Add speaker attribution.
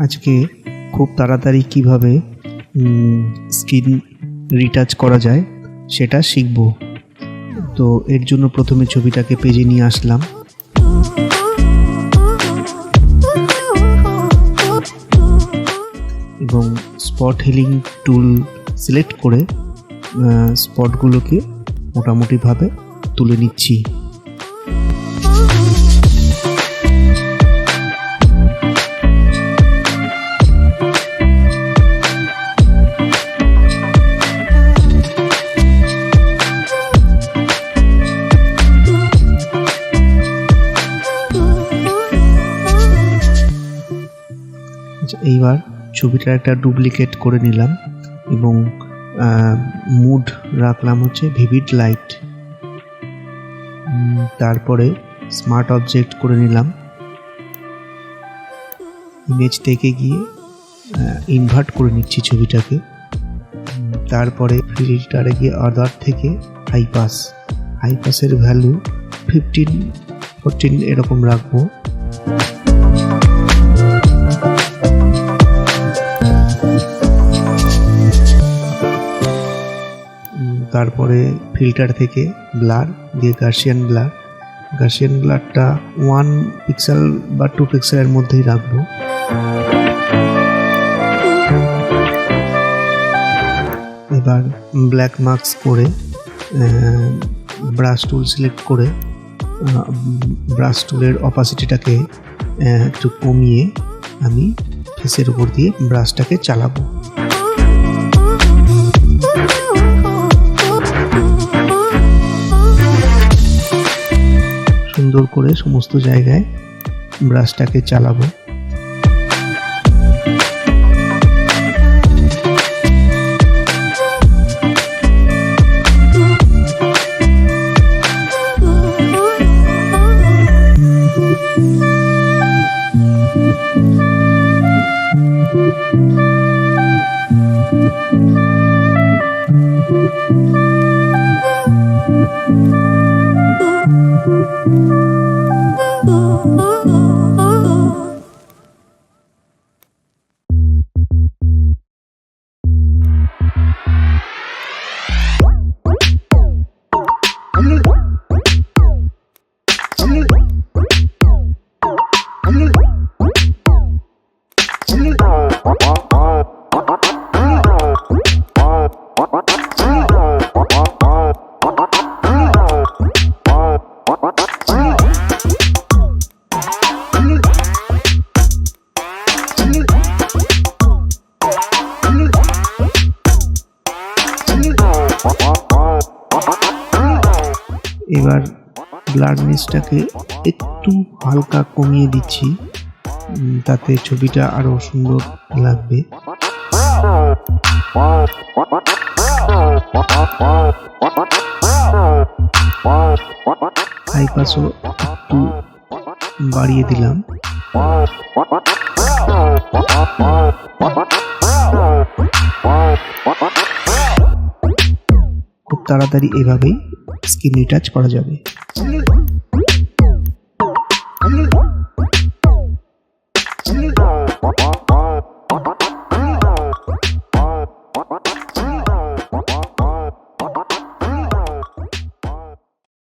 Speaker 1: আজকে খুব তাড়াতাড়ি কিভাবে স্কিন রিটাচ করা যায় সেটা শিখব। তো এর জন্য প্রথমে ছবিটাকে পেজে নিয়ে আসলাম। এবং স্পট হিলিং টুল সিলেক্ট করে স্পটগুলোকে মোটামুটিভাবে তুলে নিচ্ছি। এইবার ছবিটার একটা ডুপ্লিকেট করে নিলাম এবং মুড রাখলাম হচ্ছে ভিভিড লাইট। তারপরে স্মার্ট অবজেক্ট করে নিলাম। ইমেজ থেকে গিয়ে ইনভার্ট করে নিচ্ছি ছবিটাকে। তারপরে ফিল্টারে গিয়ে আদার থেকে হাই পাসের ভ্যালু 15-14 এরকম রাখবো। তারপরে ফিল্টার থেকে ব্লার দিয়ে গার্সিয়ান ব্লারটা 1 পিক্সেল বা 2 পিক্সেলের মধ্যেই রাখবো। এবার ব্ল্যাক মার্কস করে ব্রাশ টুল সিলেক্ট করে ব্রাশ টুলের অপাসিটিটাকে একটু কমিয়ে আমি ফেসের উপর দিয়ে ব্রাশটাকে চালাবো। সুন্দর করে সমস্ত জায়গায় ব্রাশটাকে চালাবো। এবার ব্লারনেসটাকে একটু হালকা কমিয়ে দিচ্ছি, তাতে ছবিটা আরো সুন্দর লাগবে। হাই পাসও একটু বাড়িয়ে দিলাম। খুব তাড়াতাড়ি এভাবেই স্কিন রিটাচ করা যাবে।